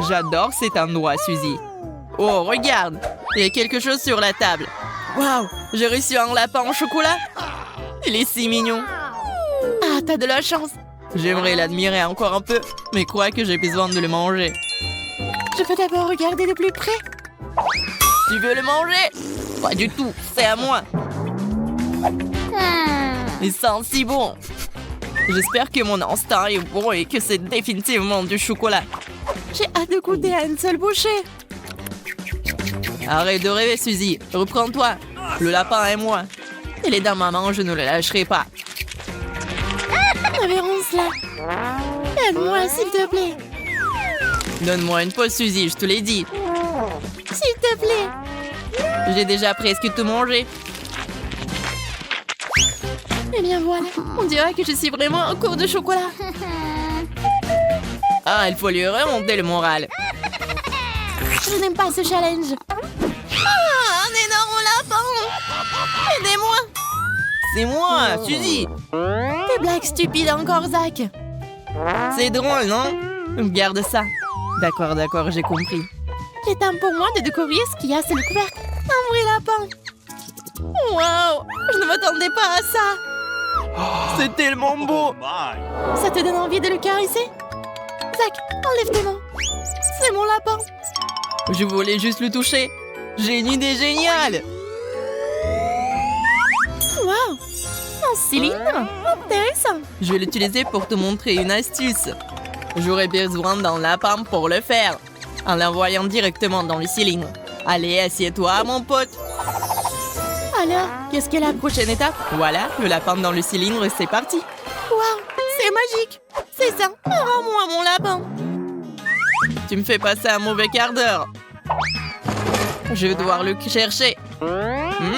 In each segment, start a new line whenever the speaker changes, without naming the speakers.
J'adore cet endroit, Suzy. Oh, regarde, il y a quelque chose sur la table. Waouh, j'ai reçu un lapin au chocolat. Il est si mignon. Ah, t'as de la chance. J'aimerais l'admirer encore un peu, mais crois que j'ai besoin de le manger. Je veux d'abord regarder de plus près. Tu veux le manger? Pas du tout, c'est à moi. Il sent si bon. J'espère que mon instinct est bon et que c'est définitivement du chocolat. J'ai hâte de goûter à une seule bouchée. Arrête de rêver, Suzy. Reprends-toi. Le lapin est moi. Il est dans ma main, je ne le lâcherai pas. Révérence là. Aide-moi, s'il te plaît. Donne-moi une pause, Suzy, je te l'ai dit. S'il te plaît. J'ai déjà presque tout mangé. Eh bien voilà, on dirait que je suis vraiment en cours de chocolat. Ah, il faut lui remonter le moral. Je n'aime pas ce challenge. Ah, un énorme lapin. Aidez-moi. C'est moi, Suzy. Des blagues stupides encore, Zach. C'est drôle, non? Garde ça. D'accord, j'ai compris. Il est temps pour moi de découvrir ce qu'il y a sous le couvercle. Un vrai lapin. Waouh, je ne m'attendais pas à ça. C'est tellement beau. Ça te donne envie de le caresser? Zach, enlève tes mains. C'est mon lapin. Je voulais juste le toucher. J'ai une idée géniale. Waouh, un cylindre. Intéressant. Je vais l'utiliser pour te montrer une astuce. J'aurais besoin d'un lapin pour le faire. En l'envoyant directement dans le cylindre. Allez, assieds-toi, mon pote. Alors, qu'est-ce qu'est la prochaine étape? Voilà, le lapin dans le cylindre, c'est parti. Waouh, c'est magique. C'est ça, rends-moi mon lapin. Tu me fais passer un mauvais quart d'heure. Je vais devoir le chercher.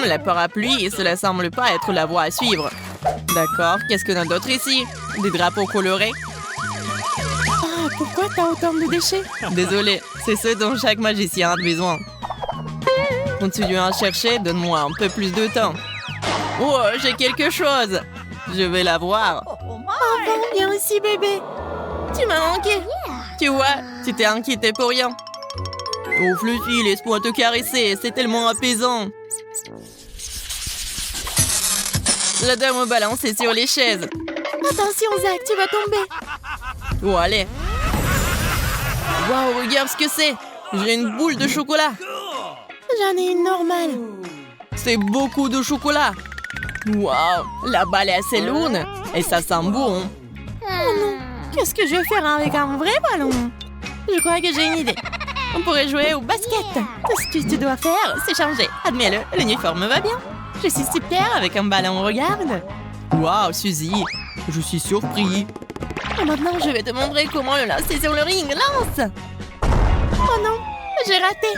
La parapluie, cela semble pas être la voie à suivre. D'accord, qu'est-ce qu'on a d'autre ici? Des drapeaux colorés. Ah, pourquoi t'as autant de déchets? Désolé, c'est ce dont chaque magicien a besoin. Continuons à chercher, donne-moi un peu plus de temps. Oh, j'ai quelque chose. Je vais la voir. Enfin, viens ici, bébé. Tu m'as manqué. Tu vois, tu t'es inquiété pour rien. Oh, Fluffy, laisse-moi te caresser. C'est tellement apaisant. La dame me balance sur les chaises. Attention, Zach, tu vas tomber. Oh, allez. Waouh, regarde ce que c'est. J'ai une boule de chocolat. J'en ai une normale. C'est beaucoup de chocolat. Waouh, la balle est assez lourde. Et ça sent bon. Oh non, qu'est-ce que je vais faire avec un vrai ballon? Je crois que j'ai une idée. On pourrait jouer au basket. Tout ce que tu dois faire, c'est changer. Admets-le, l'uniforme va bien. Je suis super avec un ballon, regarde. Waouh, Suzy, je suis surpris. Et maintenant, je vais te montrer comment le lancer sur le ring. Lance! Oh non, j'ai raté.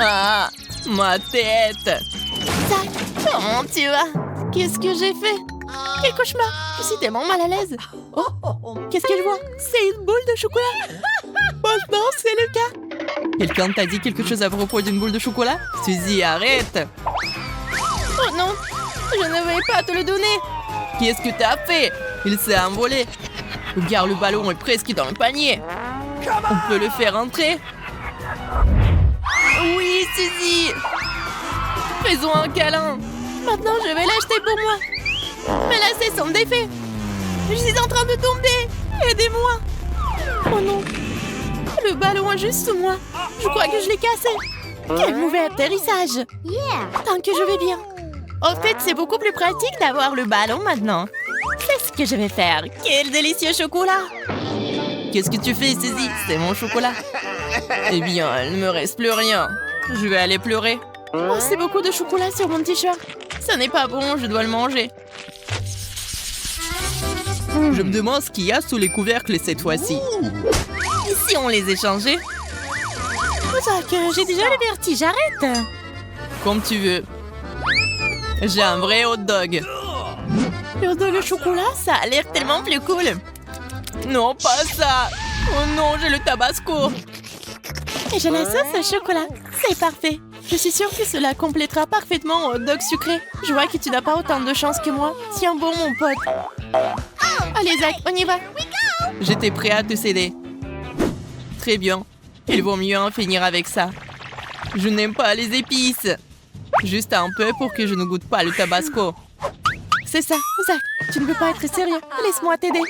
Ah, ma tête. Zach, comment tu vas? Qu'est-ce que j'ai fait? Quel cauchemar! Je suis tellement mal à l'aise. Oh, qu'est-ce que je vois? C'est une boule de chocolat. Franchement, c'est le cas. Quelqu'un t'a dit quelque chose à propos d'une boule de chocolat? Suzy, arrête! Oh non, je ne vais pas te le donner. Qu'est-ce que t'as fait? Il s'est envolé. Regarde, le ballon est presque dans le panier. On peut le faire entrer? Oui, Suzy! Faisons un câlin. Maintenant, je vais l'acheter pour moi. Mais là, c'est son défait. Je suis en train de tomber. Aidez-moi. Oh non. Le ballon est juste sous moi. Je crois que je l'ai cassé. Quel mauvais atterrissage. Tant que je vais bien. En fait, c'est beaucoup plus pratique d'avoir le ballon maintenant. C'est ce que je vais faire. Quel délicieux chocolat. Qu'est-ce que tu fais, Suzy? C'est mon chocolat. Eh bien, il ne me reste plus rien. Je vais aller pleurer. Oh, c'est beaucoup de chocolat sur mon t-shirt. Ça n'est pas bon, je dois le manger. Je me demande ce qu'il y a sous les couvercles cette fois-ci. Et si on les échangeait? Zach, j'ai déjà le vertige, arrête. Comme tu veux. J'ai un vrai hot dog. Le hot dog au chocolat, ça a l'air tellement plus cool. Non, pas ça. Oh non, j'ai le tabasco. Et j'ai la sauce au chocolat. C'est parfait. Je suis sûre que cela complétera parfaitement un hot dog sucré. Je vois que tu n'as pas autant de chance que moi. Tiens bon, mon pote. Allez, Zach, on y va. J'étais prêt à te céder. Très bien. Il vaut mieux en finir avec ça. Je n'aime pas les épices. Juste un peu pour que je ne goûte pas le tabasco. C'est ça, Zach. Tu ne peux pas être sérieux. Laisse-moi t'aider.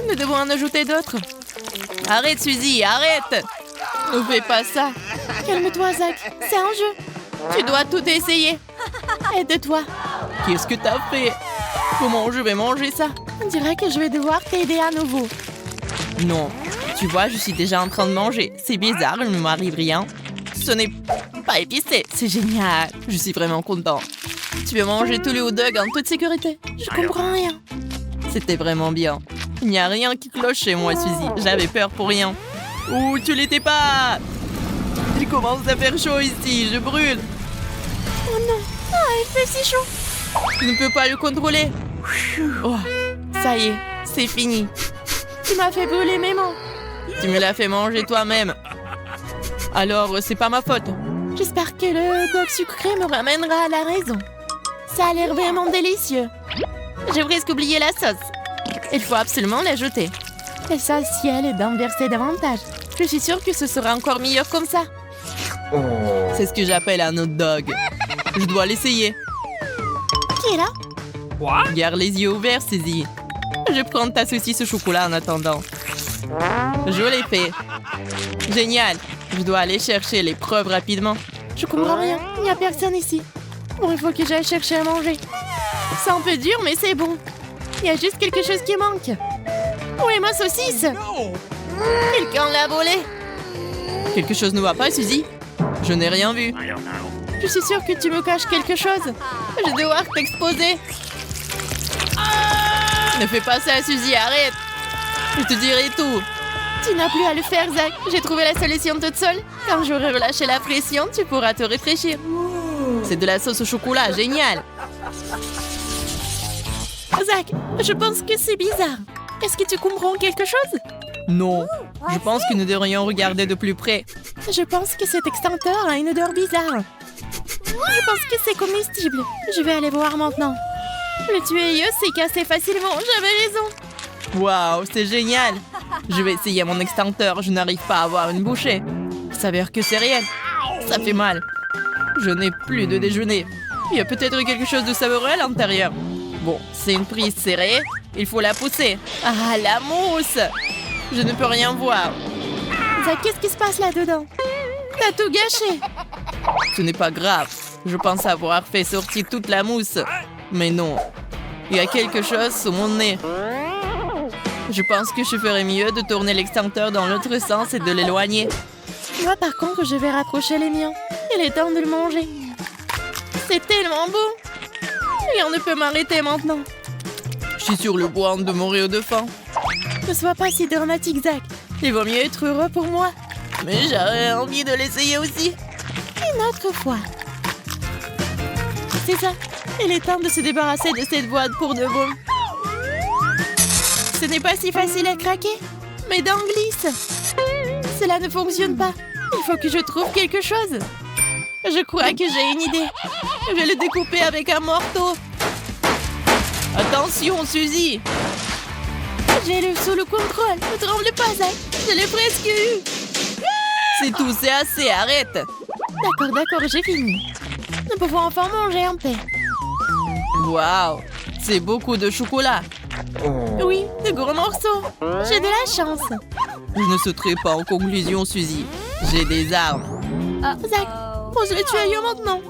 Nous devons en ajouter d'autres. Arrête, Suzy, arrête. Ne fais pas ça. Calme-toi, Zach. C'est un jeu. Tu dois tout essayer. Aide-toi. Qu'est-ce que t'as fait? Comment je vais manger ça? On dirait que je vais devoir t'aider à nouveau. Non. Tu vois, je suis déjà en train de manger. C'est bizarre, il ne m'arrive rien. Ce n'est pas épicé. C'est génial. Je suis vraiment content. Tu veux manger tous les hot dogs en toute sécurité? Je comprends rien. C'était vraiment bien. Il n'y a rien qui cloche chez moi, Suzy. J'avais peur pour rien. Ouh, tu l'étais pas! Il commence à faire chaud ici. Je brûle. Oh non. Ah, il fait si chaud. Je ne peux pas le contrôler. Oh, ça y est, c'est fini. Tu m'as fait brûler mes mains. Tu me l'as fait manger toi-même. Alors, c'est pas ma faute. J'espère que le dog sucré me ramènera à la raison. Ça a l'air vraiment délicieux. J'ai presque oublié la sauce. Il faut absolument l'ajouter. L'essentiel est d'en verser davantage. Je suis sûre que ce sera encore meilleur comme ça. C'est ce que j'appelle un hot dog. Je dois l'essayer. Qui est là? Garde les yeux ouverts, Suzy. Je prends ta saucisse au chocolat en attendant. Je l'ai fait. Génial. Je dois aller chercher les preuves rapidement. Je comprends rien. Il n'y a personne ici. Bon, il faut que j'aille chercher à manger. C'est un peu dur, mais c'est bon. Il y a juste quelque chose qui manque. Où est ma saucisse? Quelqu'un l'a volée. Quelque chose ne va pas, Suzy? Je n'ai rien vu. Je suis sûre que tu me caches quelque chose. Je vais devoir t'exposer. Ne fais pas ça, Suzy, arrête. Je te dirai tout. Tu n'as plus à le faire, Zach. J'ai trouvé la solution toute seule. Quand j'aurai relâché la pression, tu pourras te réfléchir. C'est de la sauce au chocolat, génial. Zach, je pense que c'est bizarre. Est-ce que tu comprends quelque chose? Non. Je pense que nous devrions regarder de plus près. Je pense que cet extincteur a une odeur bizarre. Je pense que c'est comestible. Je vais aller voir maintenant. Le tuyau s'est cassé facilement. J'avais raison. Waouh, c'est génial. Je vais essayer mon extincteur. Je n'arrive pas à avoir une bouchée. Il s'avère que c'est réel. Ça fait mal. Je n'ai plus de déjeuner. Il y a peut-être quelque chose de savoureux à l'intérieur. Bon, c'est une prise serrée. Il faut la pousser. Ah, la mousse! Je ne peux rien voir. Zach, qu'est-ce qui se passe là-dedans? T'as tout gâché. Ce n'est pas grave. Je pense avoir fait sortir toute la mousse. Mais non. Il y a quelque chose sous mon nez. Je pense que je ferais mieux de tourner l'extincteur dans l'autre sens et de l'éloigner. Moi, par contre, je vais rapprocher les miens. Il est temps de le manger. C'est tellement beau. Rien ne peut m'arrêter maintenant. Je suis sur le point de mourir de faim. Ne sois pas si dramatique, Zach. Il vaut mieux être heureux pour moi. Mais j'aurais envie de l'essayer aussi. Une autre fois. C'est ça. Il est temps de se débarrasser de cette boîte pour de bon. Ce n'est pas si facile à craquer. Mes dents glissent. Cela ne fonctionne pas. Il faut que je trouve quelque chose. Je crois que j'ai une idée. Je vais le découper avec un marteau. Attention, Suzy. J'ai le sous le contrôle. Ne tremble pas, Zach. Je l'ai presque eu. C'est tout, c'est assez, arrête. D'accord, j'ai fini. Nous pouvons enfin manger en paix. Waouh, c'est beaucoup de chocolat. Oui, de gros morceaux. J'ai de la chance. Je ne sauterai pas en conclusion, Suzy. J'ai des armes. Zach, pose le tuyau maintenant.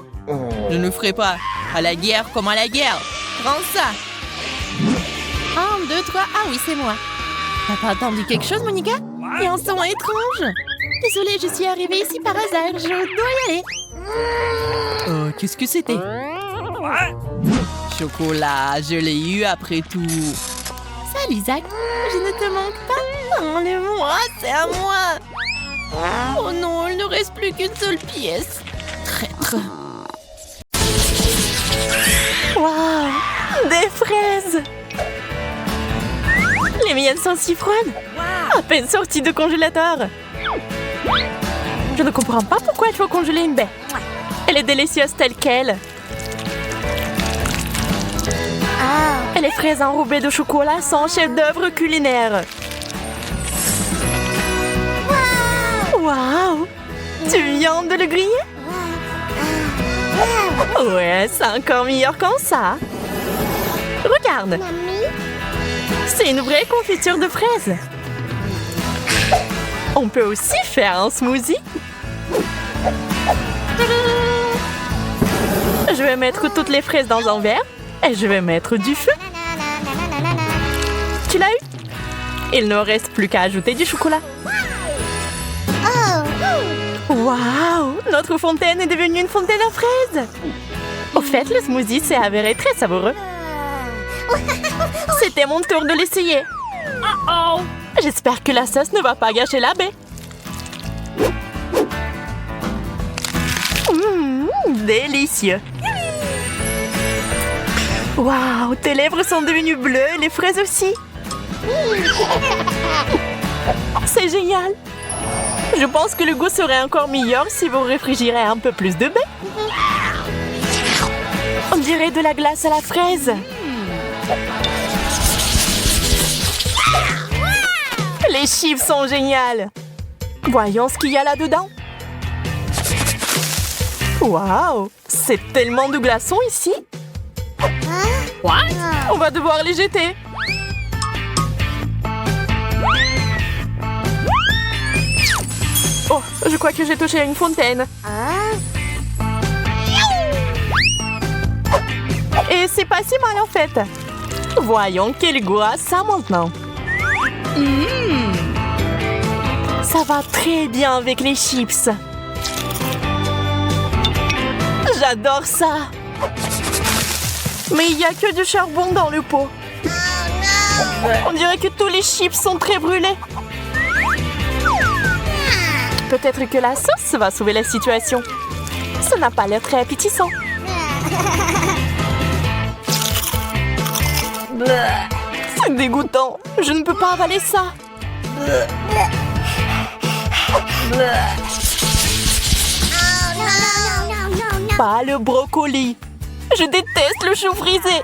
Je ne ferai pas. À la guerre comme à la guerre. Prends ça. 1, 2, 3. Ah oui, c'est moi. T'as pas entendu quelque chose, Monica? Il y a un son étrange. Désolée, je suis arrivée ici par hasard. Je dois y aller. Qu'est-ce que c'était? Chocolat, je l'ai eu après tout. Salut, Zach. Je ne te manque pas. Enlève-moi, c'est à moi. Oh non, il ne reste plus qu'une seule pièce. Traître. Waouh, des fraises. Les miennes sont si froides. À peine sorties de congélateur. Je ne comprends pas pourquoi il faut congeler une baie. Elle est délicieuse telle qu'elle. Et les fraises enrobées de chocolat sont un chef-d'œuvre culinaire. Wow, bien de le griller? Ouais, c'est encore meilleur comme ça. Regarde. C'est une vraie confiture de fraises. On peut aussi faire un smoothie. Je vais mettre toutes les fraises dans un verre et je vais mettre du feu. Tu l'as eu? Il ne reste plus qu'à ajouter du chocolat. Waouh! Notre fontaine est devenue une fontaine à fraises. Au fait, le smoothie s'est avéré très savoureux. C'était mon tour de l'essayer. J'espère que la sauce ne va pas gâcher la baie. Délicieux. Waouh, tes lèvres sont devenues bleues et les fraises aussi. C'est génial. Je pense que le goût serait encore meilleur si vous réfrigérez un peu plus de baie. On dirait de la glace à la fraise. Les chips sont géniales. Voyons ce qu'il y a là-dedans. Waouh, c'est tellement de glaçons ici. On va devoir les jeter. Oh, je crois que j'ai touché à une fontaine. Et c'est pas si mal en fait. Voyons quel goût a ça maintenant. Ça va très bien avec les chips. J'adore ça. Mais il n'y a que du charbon dans le pot. On dirait que tous les chips sont très brûlés. Peut-être que la sauce va sauver la situation. Ça n'a pas l'air très appétissant. C'est dégoûtant. Je ne peux pas avaler ça. Pas le brocoli. Je déteste le chou frisé.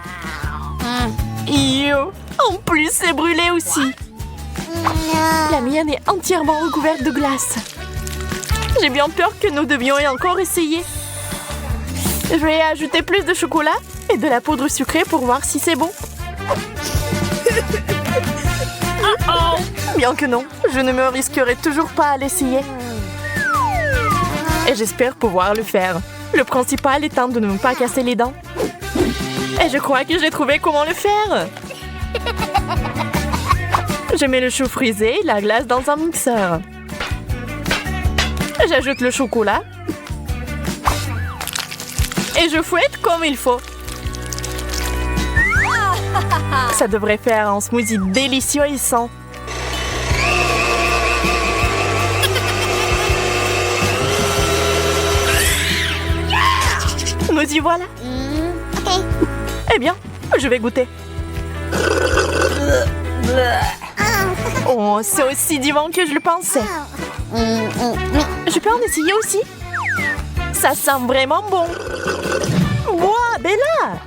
Yo. En plus, c'est brûlé aussi. La mienne est entièrement recouverte de glace. J'ai bien peur que nous devions encore essayer. Je vais ajouter plus de chocolat et de la poudre sucrée pour voir si c'est bon. Bien que non, je ne me risquerai toujours pas à l'essayer. Et j'espère pouvoir le faire. Le principal étant de ne pas casser les dents. Et je crois que j'ai trouvé comment le faire. Je mets le chou frisé et la glace dans un mixeur. J'ajoute le chocolat. Et je fouette comme il faut. Ça devrait faire un smoothie délicieux et sain. Nous y voilà. Eh bien, je vais goûter. Oh, c'est aussi divin que je le pensais. Je peux en essayer aussi. Ça sent vraiment bon. Ouah, Bella!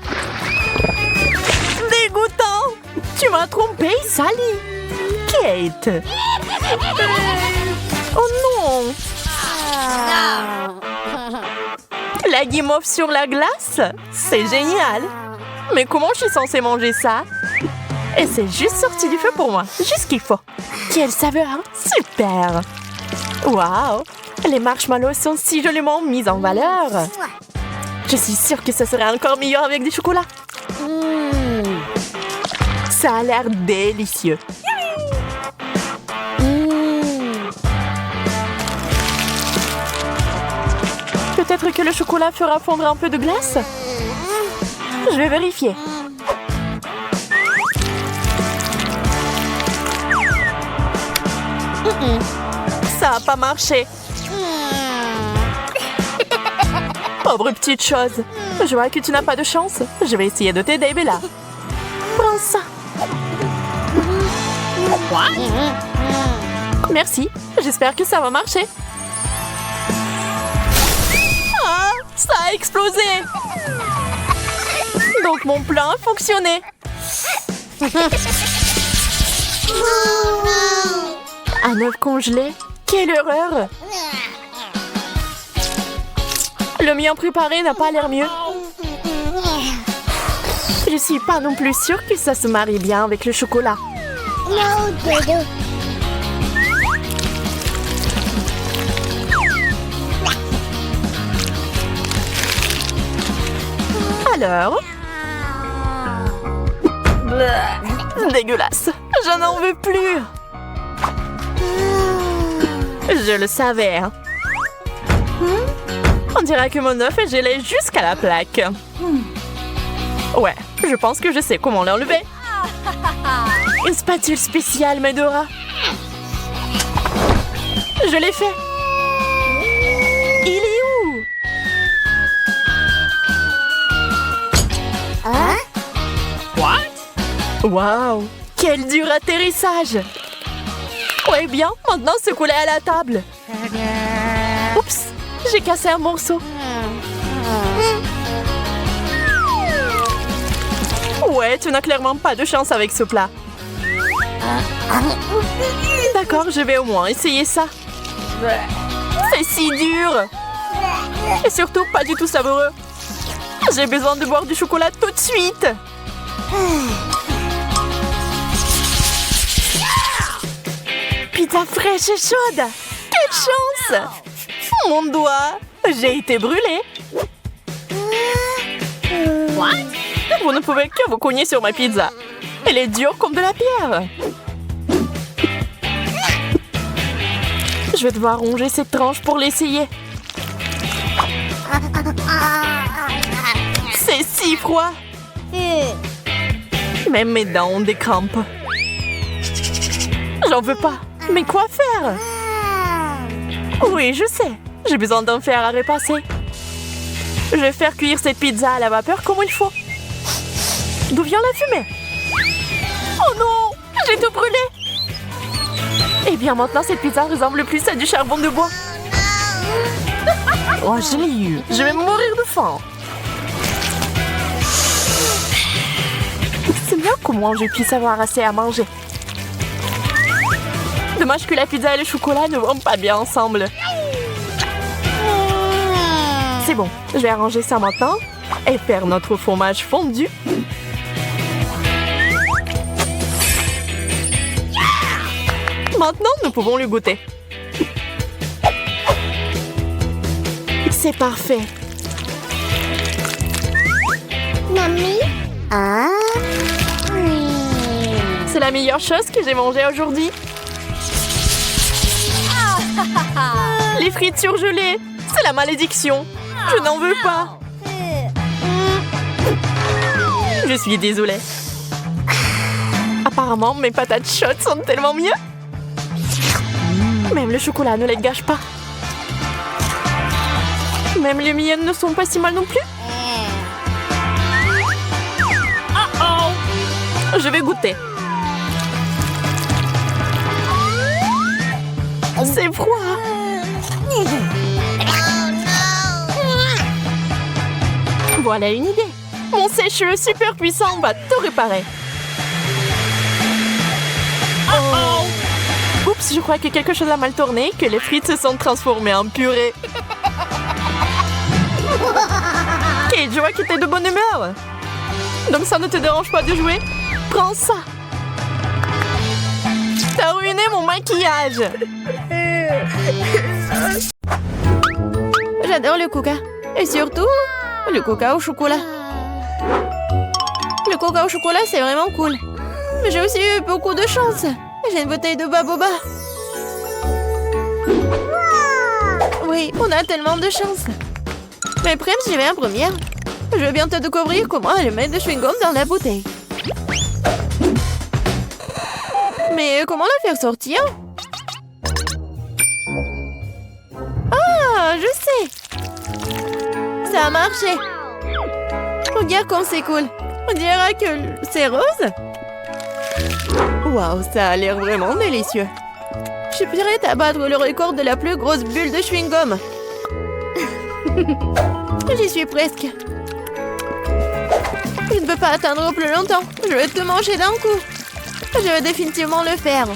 Dégoûtant! Tu m'as trompé, Sally. Kate! Oh non! La guimauve sur la glace? C'est génial! Mais comment je suis censée manger ça? Et c'est juste sorti du feu pour moi, juste ce qu'il faut. Quelle saveur! Super! Waouh! Les marshmallows sont si joliment mis en valeur. Je suis sûre que ce serait encore meilleur avec du chocolat. Ça a l'air délicieux. Peut-être que le chocolat fera fondre un peu de glace? Je vais vérifier. Ça n'a pas marché. Pauvre petite chose. Je vois que tu n'as pas de chance. Je vais essayer de t'aider, Bella. Prends ça. Merci. J'espère que ça va marcher. Ah, ça a explosé. Donc mon plan a fonctionné. Un œuf congelé? Quelle horreur!
Le mien préparé n'a pas l'air mieux. Je suis pas non plus sûre que ça se marie bien avec le chocolat. Alors? Dégueulasse. Je n'en veux plus. Je le savais. Hein. On dirait que mon œuf est gelé jusqu'à la plaque. Ouais, je pense que je sais comment l'enlever. Une spatule spéciale m'aidera. Je l'ai fait. Il est où?
Hein?
Waouh! Quel dur atterrissage! Ouais, bien, maintenant se couler à la table. Oups! J'ai cassé un morceau. Ouais, tu n'as clairement pas de chance avec ce plat. D'accord, je vais au moins essayer ça. C'est si dur! Et surtout pas du tout savoureux. J'ai besoin de boire du chocolat tout de suite. Pizza fraîche et chaude. Quelle chance! Mon doigt! J'ai été brûlée. Vous ne pouvez que vous cogner sur ma pizza. Elle est dure comme de la pierre. Je vais devoir ronger cette tranche pour l'essayer. C'est si froid. Même mes dents ont des crampes. J'en veux pas. Mais quoi faire? Oui, je sais. J'ai besoin d'un fer à repasser. Je vais faire cuire cette pizza à la vapeur comme il faut. D'où vient la fumée? Oh non! J'ai tout brûlé! Eh bien, maintenant, cette pizza ressemble plus à du charbon de bois. Oh, je l'ai eu. Je vais mourir de faim. C'est bien comment je puisse avoir assez à manger. Dommage que la pizza et le chocolat ne vont pas bien ensemble. C'est bon, je vais arranger ça maintenant et faire notre fromage fondu. Maintenant, nous pouvons le goûter. C'est parfait.
Mamie? Ah? Oui.
C'est la meilleure chose que j'ai mangée aujourd'hui. Les frites surgelées, c'est la malédiction. Je n'en veux pas. Je suis désolée. Apparemment, mes patates chaudes sont tellement mieux. Même le chocolat ne les gâche pas. Même les miennes ne sont pas si mal non plus. Je vais goûter. C'est froid. Voilà une idée. Mon sèche-cheveux super puissant va tout réparer. Oups, je crois que quelque chose a mal tourné, que les frites se sont transformées en purée. Kate, je vois que t'es de bonne humeur. Donc ça ne te dérange pas de jouer? Prends ça. T'as ruiné mon maquillage.
J'adore le coca. Et surtout, le coca au chocolat. Le coca au chocolat, c'est vraiment cool. Mais j'ai aussi eu beaucoup de chance. J'ai une bouteille de baboba. Oui, on a tellement de chance. Mais Prem, j'y vais en première. Je vais bientôt découvrir comment elle met de chewing-gum dans la bouteille. Mais comment la faire sortir? Ah, je sais. Ça a marché. Regarde comme c'est cool. On dirait que c'est rose. Waouh, ça a l'air vraiment délicieux. Je suis prête à battre le record de la plus grosse bulle de chewing-gum. J'y suis presque. Je ne peux pas attendre plus longtemps. Je vais tout manger d'un coup. Je vais définitivement le faire.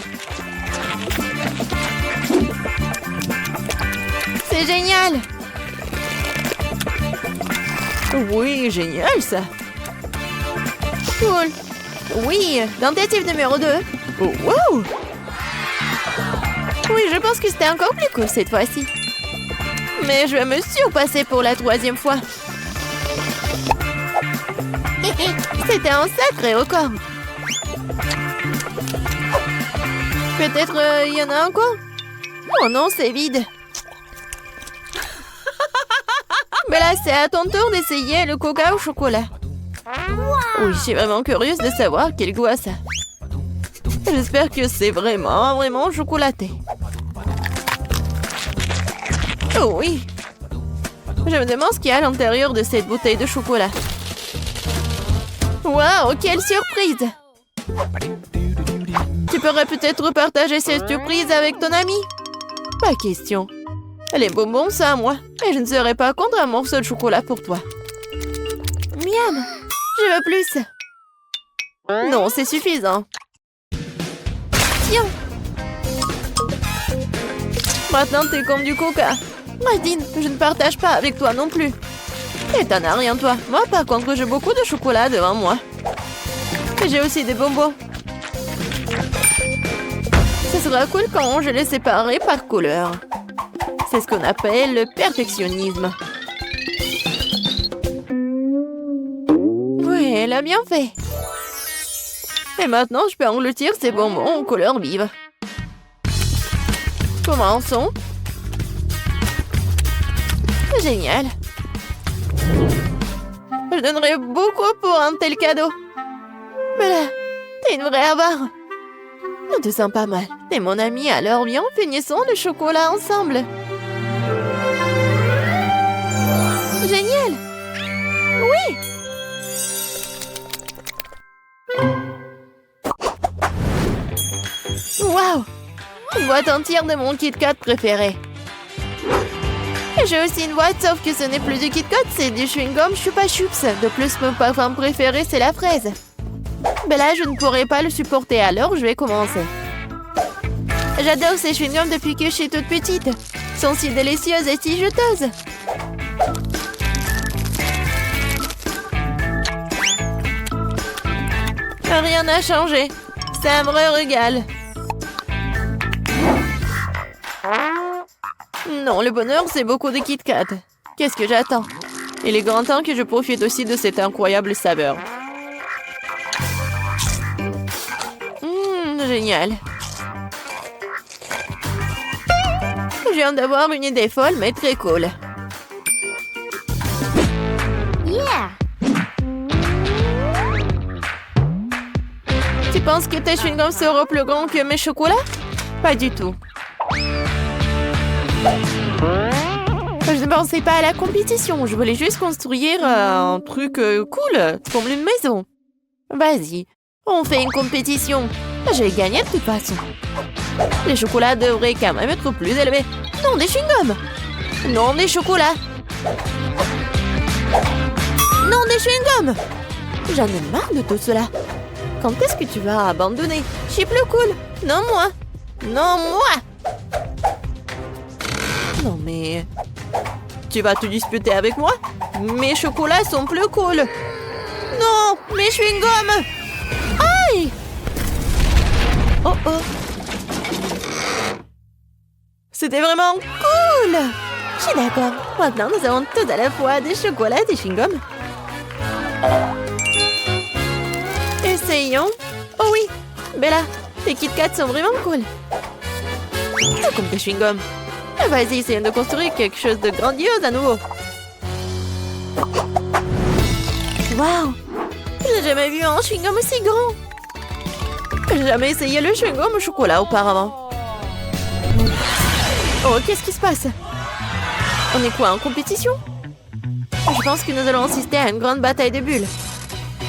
C'est génial.
Oui, génial ça. Cool. Oui, tentative numéro 2. Oh, wow. Oui, je pense que c'était encore plus cool cette fois-ci. Mais je vais me surpasser pour la 3e fois. C'était un sacré record. Peut-être il y en a encore? Oh non, c'est vide. Mais là, c'est à ton tour d'essayer le coca au chocolat. Oui, je suis vraiment curieuse de savoir quel goût a ça. J'espère que c'est vraiment chocolaté. Oh oui. Je me demande ce qu'il y a à l'intérieur de cette bouteille de chocolat. Waouh, quelle surprise! Tu pourrais peut-être partager cette surprise avec ton ami? Pas question. Les bonbons, ça à moi. Et je ne serais pas contre un morceau de chocolat pour toi. Miam! Je veux plus. Non, c'est suffisant. Tiens. Maintenant, t'es comme du coca. Nadine, je ne partage pas avec toi non plus. Et t'en as rien, toi. Moi, par contre, j'ai beaucoup de chocolat devant moi. Et j'ai aussi des bonbons. Ce sera cool quand je les séparerai par couleur. C'est ce qu'on appelle le perfectionnisme. Oui, elle a bien fait. Et maintenant, je peux engloutir ces bonbons en couleur vive. Commençons. Génial. Je donnerais beaucoup pour un tel cadeau. Mais là, t'es une vraie avare. On te sent pas mal. T'es mon ami, alors viens, finissons le chocolat ensemble. Génial. Oui. Waouh. Une boîte entière de mon Kit Kat préféré. J'ai aussi une boîte, sauf que ce n'est plus du Kit Kat, c'est du chewing-gum Chupa Chups. De plus, mon parfum préféré, c'est la fraise. Mais là, je ne pourrai pas le supporter, alors je vais commencer. J'adore ces chewing-gums depuis que je suis toute petite. Ils sont si délicieuses et si juteuses. Rien n'a changé. C'est un vrai régal. Non, le bonheur, c'est beaucoup de Kit Kat. Qu'est-ce que j'attends? Il est grand temps que je profite aussi de cette incroyable saveur. Génial. Je viens d'avoir une idée folle, mais très cool.
Yeah.
Tu penses que tes chewing-gums seront plus grands que mes chocolats? Pas du tout. Je ne pensais pas à la compétition. Je voulais juste construire un truc cool, comme une maison. Vas-y, on fait une compétition. J'ai gagné de toute façon. Les chocolats devraient quand même être plus élevés. Non, des chewing-gums. Non, des chocolats. Non, des chewing-gums. J'en ai marre de tout cela. Quand est-ce que tu vas abandonner? Je suis plus cool. Non, moi. Non, moi. Non, mais... Tu vas te disputer avec moi? Mes chocolats sont plus cool. Non, mes chewing-gums. Aïe! Oh oh. C'était vraiment cool. Je suis d'accord. Maintenant, nous avons tout à la fois des chocolats et des chewing-gums. Essayons. Oh oui, Bella, tes Kit Kat sont vraiment cool. Tout comme tes chewing-gums. Vas-y, essayons de construire quelque chose de grandiose à nouveau. Waouh! Je n'ai jamais vu un chewing-gum aussi grand. J'ai jamais essayé le chewing-gum au chocolat auparavant. Oh, qu'est-ce qui se passe? On est quoi, en compétition? Je pense que nous allons assister à une grande bataille de bulles.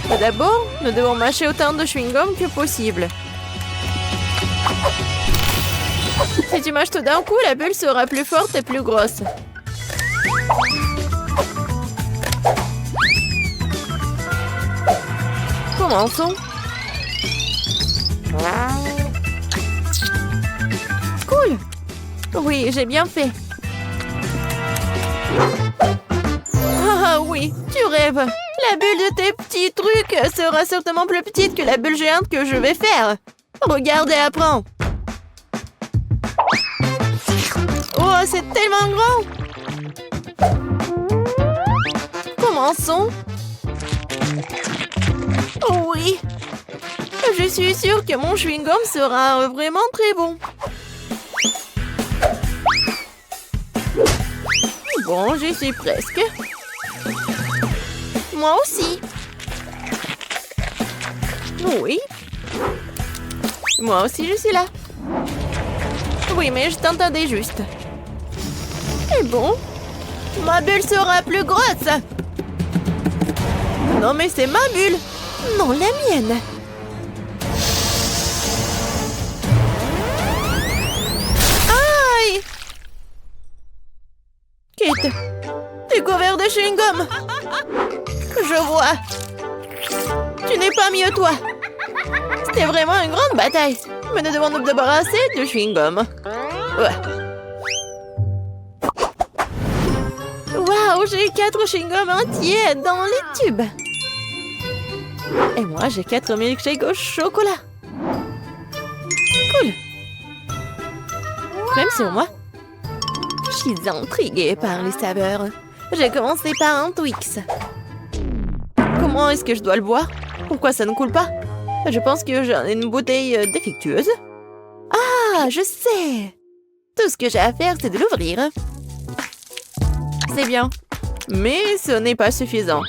Mais d'abord, nous devons mâcher autant de chewing-gum que possible. Si tu mâches tout d'un coup, la bulle sera plus forte et plus grosse. Commençons. Cool. Oui, j'ai bien fait. Ah oui,
Oui, tu rêves. La bulle de tes petits trucs sera certainement plus petite que la bulle géante que je vais faire. Regarde et apprends. Oh, c'est tellement grand. Commençons. Oh oui. Je suis sûre que mon chewing-gum sera vraiment très bon. Bon, j'y suis presque. Moi aussi. Oui. Moi aussi, je suis là. Oui, mais je t'entendais juste. Et bon, ma bulle sera plus grosse. Non, mais c'est ma bulle. Non, la mienne. Aïe! Kate, t'es couvert de chewing-gum. Je vois. Tu n'es pas mieux, toi. C'était vraiment une grande bataille. Mais nous devons nous débarrasser du chewing-gum. Ouais. Waouh, j'ai 4 chewing-gums entiers dans les tubes. Et moi, j'ai 4 milkshakes au chocolat. Cool. Même sur moi. Je suis intriguée par les saveurs. J'ai commencé par un Twix. Comment est-ce que je dois le boire? Pourquoi ça ne coule pas? Je pense que j'ai une bouteille défectueuse. Ah, je sais! Tout ce que j'ai à faire, c'est de l'ouvrir. C'est bien. Mais ce n'est pas suffisant.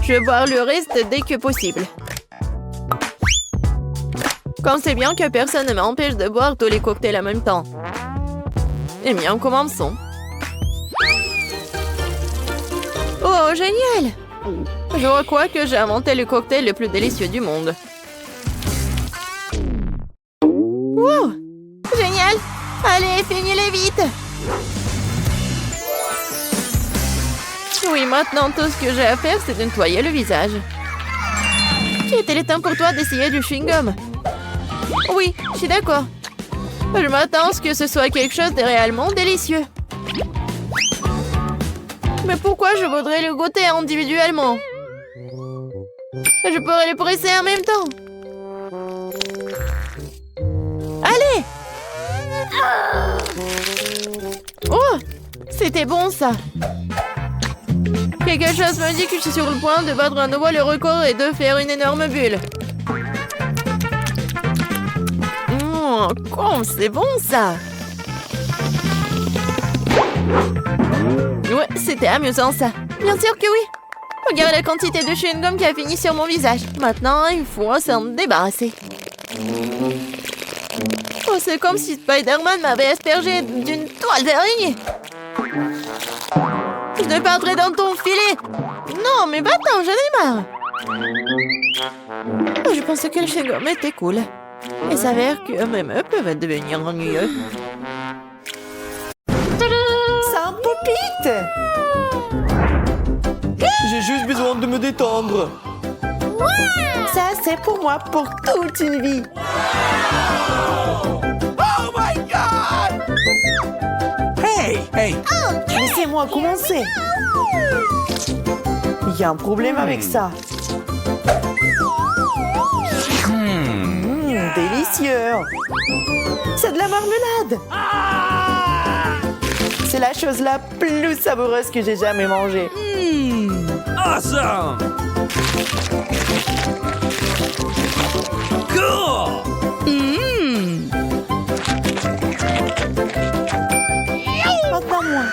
Je vais boire le reste dès que possible. Comme c'est bien que personne ne m'empêche de boire tous les cocktails en même temps. Eh bien, commençons. Oh, génial! Je crois que j'ai inventé le cocktail le plus délicieux du monde. Wow! Génial! Allez, finis-les vite! Oui, maintenant, tout ce que j'ai à faire, c'est de nettoyer le visage. Était le temps pour toi d'essayer du chewing-gum? Oui, je suis d'accord. Je m'attends à ce que ce soit quelque chose de réellement délicieux. Mais pourquoi je voudrais le goûter individuellement? Je pourrais le presser en même temps. Allez! Oh! C'était bon, ça. Quelque chose me dit que je suis sur le point de battre à nouveau le record et de faire une énorme bulle. Oh, c'est bon, ça! Ouais, c'était amusant, ça. Bien sûr que oui. Regarde la quantité de chewing-gum qui a fini sur mon visage. Maintenant, il faut s'en débarrasser. Oh, c'est comme si Spider-Man m'avait aspergé d'une toile d'araignée. Je ne perdrai dans ton filet. Non, mais va-t'en, j'en ai marre. Oh, je pensais que le chewing-gum était cool. Il s'avère que même eux peuvent devenir ennuyeux.
Ça popite! J'ai juste besoin de me détendre. Ça, c'est pour moi pour toute une vie. Oh my God! Hey! Laissez-moi commencer. Il y a un problème avec ça. Délicieux! C'est de la marmelade! C'est la chose la plus savoureuse que j'ai jamais mangée.
Awesome! Cool!
Maintenant moi.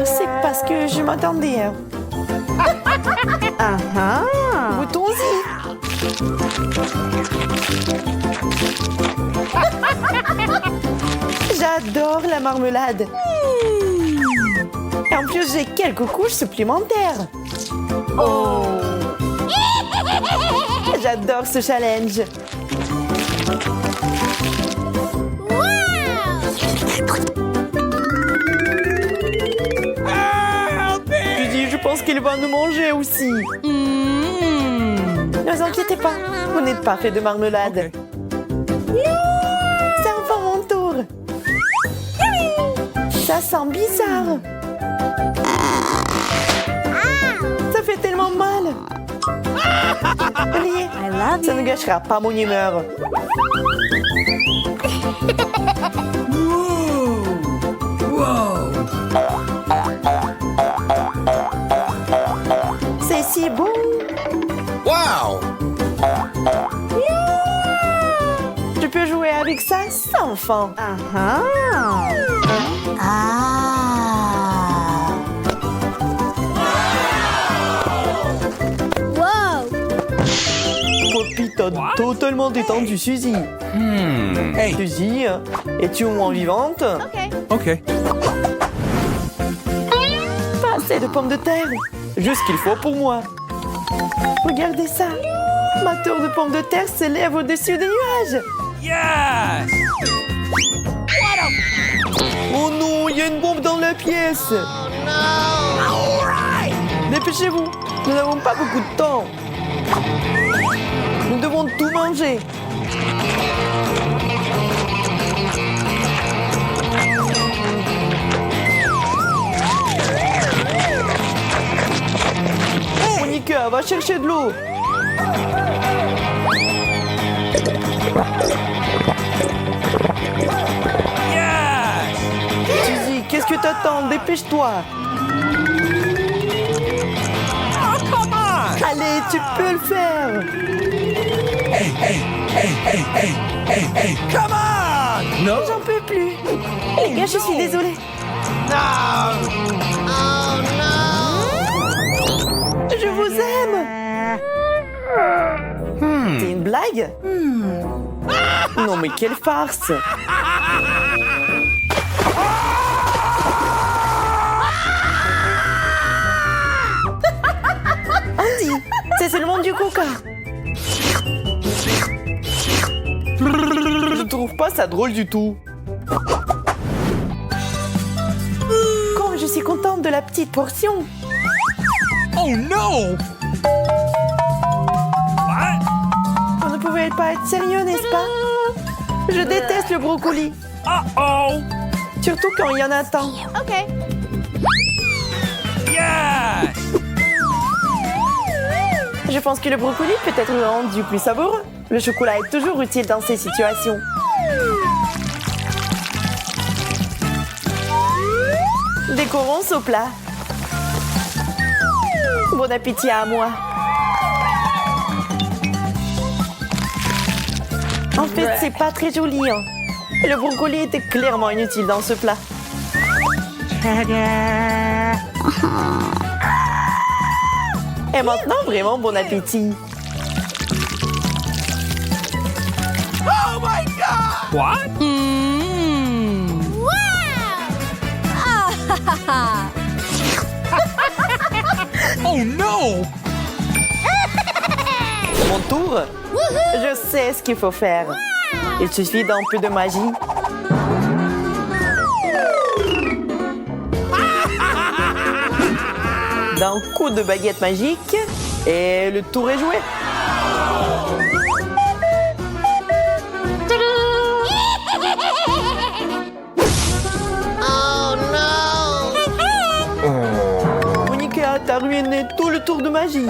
C'est parce que je m'attendais. Goûtons-y. J'adore la marmelade. Et en plus, j'ai quelques couches supplémentaires. Oh! J'adore ce challenge. Je pense qu'il va nous manger aussi. Ne vous inquiétez pas, vous n'êtes pas fait de marmelade. C'est enfin mon tour. Ça sent bizarre. Ça fait tellement mal. Riez, ça ne gâchera pas mon humeur. C'est si bon.
Wow!
Je peux jouer avec ça sans fin. Poppy t'a totalement détendu, Suzy.
Hey.
Suzy, es-tu au moins vivante?
Okay.
Pas assez de pommes de terre. Juste ce qu'il faut pour moi. Regardez ça. Ma tour de pommes de terre s'élève au-dessus des nuages.
Yes!
Oh non, il y a une bombe dans la pièce. Dépêchez-vous, nous n'avons pas beaucoup de temps. Nous devons tout manger. Monica, va chercher de l'eau. Suzy, qu'est-ce que t'attends? Dépêche-toi. Allez, tu peux le faire.
Come on! No!
J'en peux plus. Les gars, je suis désolée. Je vous aime. C'est une blague? Non, mais quelle farce. Andy, c'est seulement du coca. Je trouve pas ça drôle du tout. Comme je suis contente de la petite portion.
Oh no! What?
On ne pouvait pas être sérieux, n'est-ce pas? Je déteste le brocoli.
Uh-oh!
Surtout quand il y en a tant.
Yes!
Je pense que le brocoli peut être rendu plus savoureux. Le chocolat est toujours utile dans ces situations. Décorons ce plat. Bon appétit à moi. En fait, c'est pas très joli. Hein. Le brocoli était clairement inutile dans ce plat. Et maintenant, vraiment bon appétit.
Oh my god! What? Oh no!
Mon tour. Je sais ce qu'il faut faire. Il suffit d'un peu de magie. D'un coup de baguette magique et le tour est joué. Monica, t'as ruiné tout le tour de magie.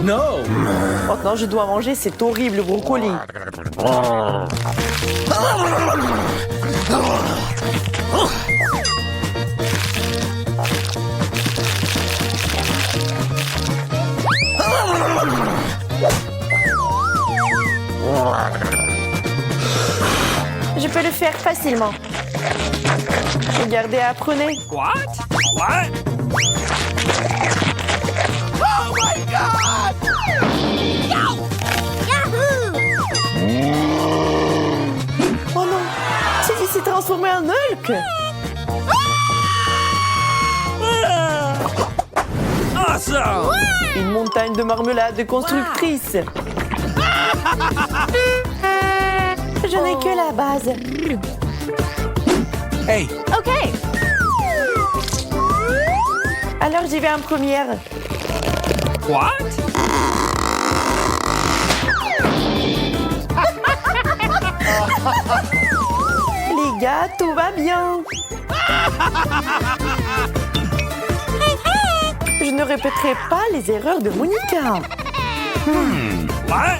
No!
Maintenant, je dois manger cet horrible brocoli. Je peux le faire facilement. Regardez, apprenez.
What? What? Oh my god!
Oh non, Suzy s'est transformé en Hulk.
Awesome!
Une montagne de marmelade constructrice. Je n'ai que la base.
Hey!
Alors j'y vais en première.
What?
Les gars, Là, tout va bien. Je ne répéterai pas les erreurs de Monica.
What?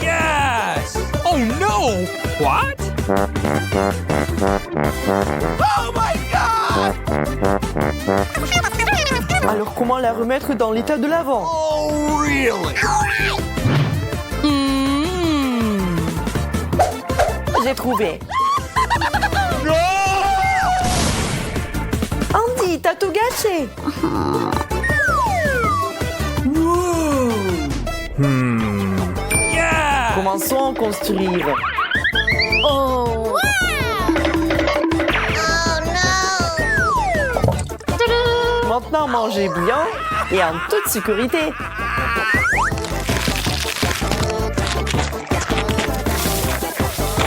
Yes! Oh no! What? Oh my god!
Alors, comment la remettre dans l'état de l'avant?
Oh really?
J'ai trouvé. Andy, t'as tout gâché.
Yeah!
Commençons à construire.
Oh no!
Maintenant, mangez bien et en toute sécurité.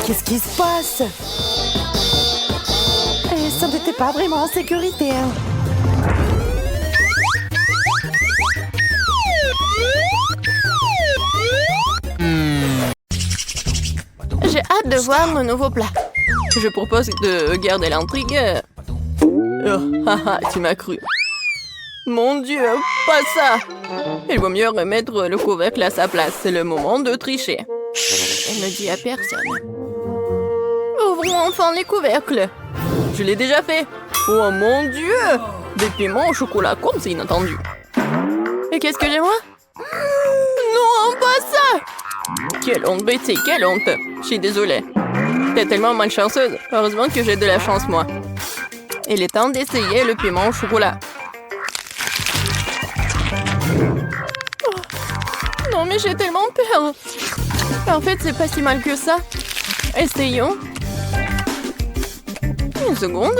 Qu'est-ce qui se passe? Ça n'était pas vraiment en sécurité. Hein.
J'ai hâte de voir mon nouveau plat. Je propose de garder l'intrigue. Oh, haha, tu m'as cru. Mon Dieu, pas ça! Il vaut mieux remettre le couvercle à sa place. C'est le moment de tricher. Elle ne dit à personne. Ouvrons enfin les couvercles. Je l'ai déjà fait. Oh mon Dieu! Des piments au chocolat, comme c'est inattendu. Et qu'est-ce que j'ai moi? Non, pas ça! Quelle honte, Betty, quelle honte! Je suis désolée. T'es tellement malchanceuse. Heureusement que j'ai de la chance, moi. Il est temps d'essayer le piment au chocolat. Oh. Non, mais j'ai tellement peur. En fait, c'est pas si mal que ça. Essayons. Une seconde.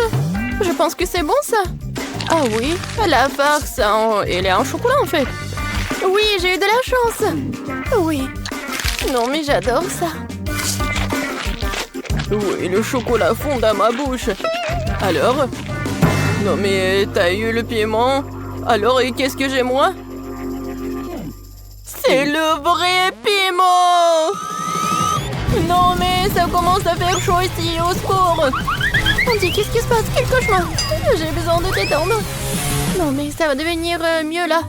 Je pense que c'est bon, ça. Ah oui, la farce, elle est en chocolat, en fait. Oui, j'ai eu de la chance. Oui. Non, mais j'adore ça. Oui, le chocolat fond dans ma bouche. Alors? Non, mais t'as eu le piment. Alors, et qu'est-ce que j'ai, moi? C'est le vrai piment! Non, mais ça commence à faire chaud ici, au secours! Andy, qu'est-ce qui se passe? Quel cauchemar! J'ai besoin de t'étendre. Non, mais ça va devenir mieux, là.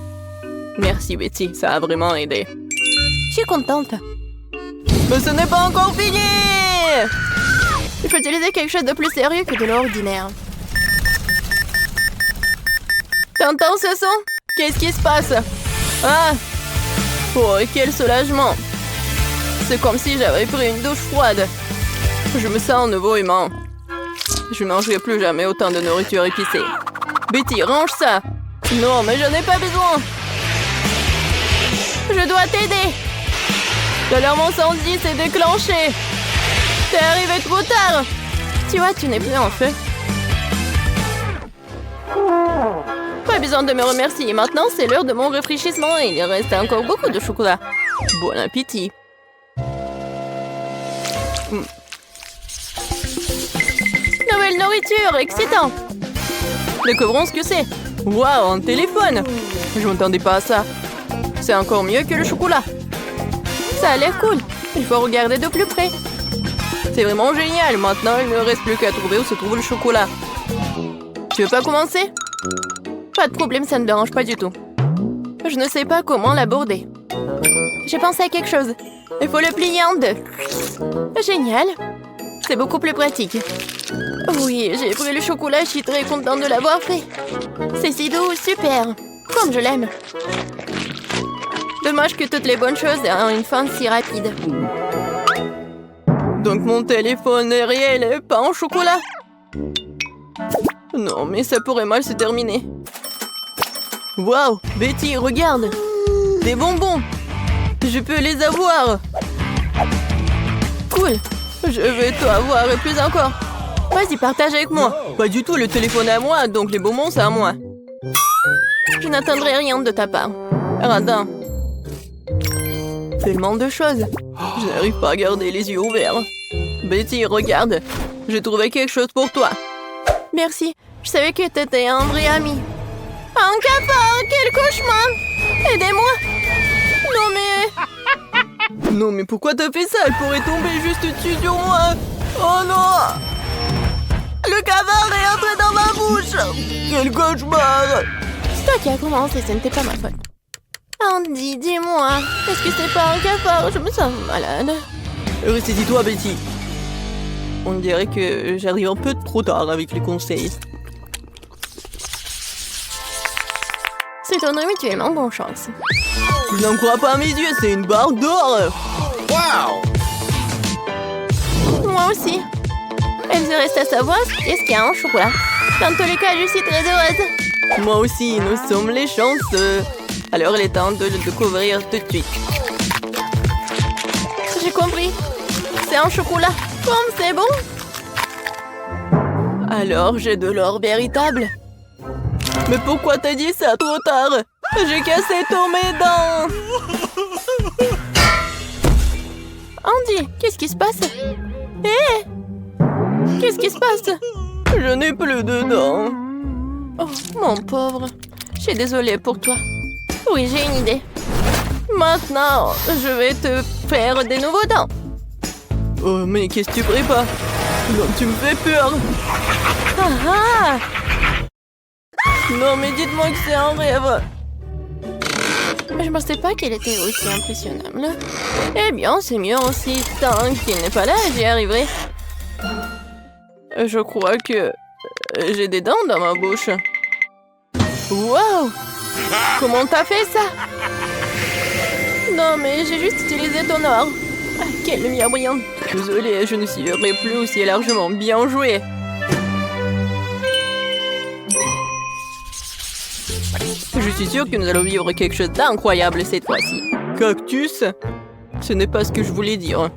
Merci, Betty, ça a vraiment aidé. Je suis contente. Mais ce n'est pas encore fini! Il faut utiliser quelque chose de plus sérieux que de l'ordinaire. T'entends ce son? Qu'est-ce qui se passe? Ah! Oh, quel soulagement! C'est comme si j'avais pris une douche froide. Je me sens un nouveau humain. Je ne mangerai plus jamais autant de nourriture épicée. Betty, range ça! Non, mais je n'ai pas besoin! Je dois t'aider! L'alarme incendie s'est déclenchée! T'es arrivé trop tard! Tu vois, tu n'es plus en feu. Pas besoin de me remercier. Maintenant, c'est l'heure de mon rafraîchissement et il reste encore beaucoup de chocolat. Bon appétit! Nouvelle nourriture, excitant! Découvrons ce que c'est. Waouh, un téléphone! Je m'attendais pas à ça. C'est encore mieux que le chocolat. Ça a l'air cool. Il faut regarder de plus près. C'est vraiment génial. Maintenant, il ne me reste plus qu'à trouver où se trouve le chocolat. Tu veux pas commencer? Pas de problème, ça ne me dérange pas du tout. Je ne sais pas comment l'aborder. J'ai pensé à quelque chose. Il faut le plier en deux. Génial. C'est beaucoup plus pratique. Oui, j'ai pris le chocolat, je suis très contente de l'avoir fait. C'est si doux, super. Comme je l'aime. Dommage que toutes les bonnes choses aient une fin si rapide. Donc mon téléphone est réel et pas en chocolat? Non, mais ça pourrait mal se terminer. Waouh, Betty, regarde. Des bonbons. Je peux les avoir. Cool. Je vais tout avoir et plus encore. Vas-y, partage avec moi. Pas du tout, le téléphone est à moi, donc les bonbons, c'est à moi. Je n'attendrai rien de ta part. Radin. Tellement de choses. Je n'arrive pas à garder les yeux ouverts. Betty, regarde. J'ai trouvé quelque chose pour toi. Merci. Je savais que t'étais un vrai ami. Un cafard, quel cauchemar! Aidez-moi! Non mais... Non mais pourquoi t'as fait ça? Elle pourrait tomber juste dessus sur moi. Oh non! Le cafard est entré dans ma bouche! Quel cauchemar!
C'est toi qui as commencé, ce n'était pas ma faute. Andy, dis-moi, est-ce que c'est pas un cafard? Je me sens malade.
Ressaisis-toi, Betty. On dirait que j'arrive un peu trop tard avec les conseils.
C'est ton habituellement bonne chance.
Je n'en crois pas à mes yeux, c'est une barre d'or!
Wow!
Moi aussi. Elle se reste à savoir qu'est-ce qu'il y a en chocolat. Dans tous les cas, je suis très heureuse.
Moi aussi, nous sommes les chanceux. Alors il est temps de le découvrir tout de suite.
J'ai compris. C'est en chocolat. Comme c'est bon.
Alors j'ai de l'or véritable. Mais pourquoi t'as dit ça trop tard? J'ai cassé tous mes dents.
Andy, qu'est-ce qui se passe? Hé! Qu'est-ce qui se passe?
Je n'ai plus de dents.
Oh, mon pauvre. Je suis désolée pour toi. Oui, j'ai une idée. Maintenant, je vais te faire des nouveaux dents.
Oh mais qu'est-ce que tu prépares? Non, tu me fais peur.
Ah ah!
Non mais dites-moi que c'est un rêve.
Je ne pensais pas qu'elle était aussi impressionnable. Eh bien, c'est mieux aussi. Tant qu'il n'est pas là, j'y arriverai.
Je crois que j'ai des dents dans ma bouche.
Wow! Comment t'as fait ça? Non, mais j'ai juste utilisé ton or. Ah, quelle lumière brillante.
Désolée, je ne suivrai plus aussi largement. Bien joué. Je suis sûre que nous allons vivre quelque chose d'incroyable cette fois-ci. Cactus? Ce n'est pas ce que je voulais dire.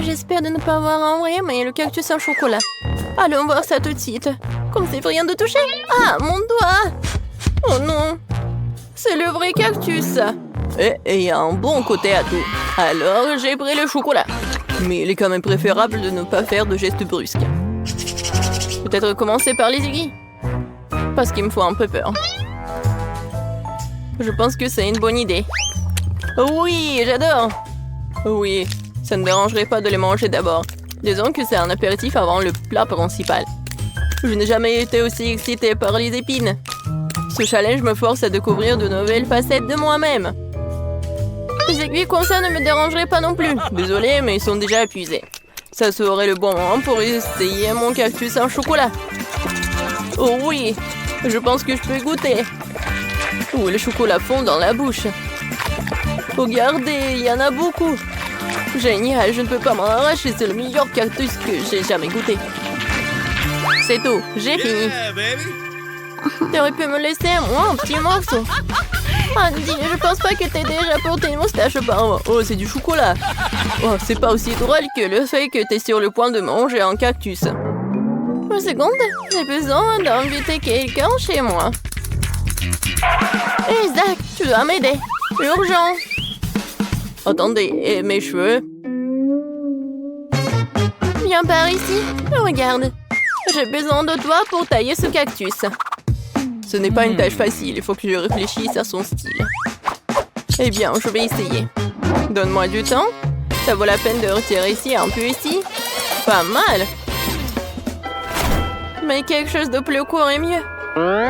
J'espère de ne pas avoir envoyé mais le cactus en chocolat. Allons voir ça tout de suite. Comme c'est rien de toucher. Ah, mon doigt! Oh non! C'est le vrai cactus!
Et il y a un bon côté à tout. Alors, j'ai pris le chocolat. Mais il est quand même préférable de ne pas faire de gestes brusques. Peut-être commencer par les aiguilles. Parce qu'il me faut un peu peur. Je pense que c'est une bonne idée. Oui, j'adore! Oui, ça ne dérangerait pas de les manger d'abord. Disons que c'est un apéritif avant le plat principal. Je n'ai jamais été aussi excitée par les épines. Ce challenge me force à découvrir de nouvelles facettes de moi-même.
Les aiguilles comme ça ne me dérangeraient pas non plus.
Désolée, mais ils sont déjà épuisés. Ça serait le bon moment pour essayer mon cactus en chocolat. Oh oui, je pense que je peux goûter. Oh, le chocolat fond dans la bouche. Regardez, il y en a beaucoup. Génial, je ne peux pas m'en arracher. C'est le meilleur cactus que j'ai jamais goûté. C'est tout, j'ai fini.
T'aurais pu me laisser, moi, un petit morceau. Andy, je pense pas que t'aies déjà porté une moustache auparavant.
Oh, c'est du chocolat. Oh, c'est pas aussi drôle que le fait que t'es sur le point de manger un cactus.
Une seconde, j'ai besoin d'inviter quelqu'un chez moi. Hé, Zach, tu dois m'aider. Urgent.
Attendez, et mes cheveux?
Viens par ici. Regarde. J'ai besoin de toi pour tailler ce cactus.
Ce n'est pas une tâche facile, il faut que je réfléchisse à son style. Eh bien, je vais essayer. Donne-moi du temps. Ça vaut la peine de retirer ici, un peu ici. Pas mal.
Mais quelque chose de plus court est mieux.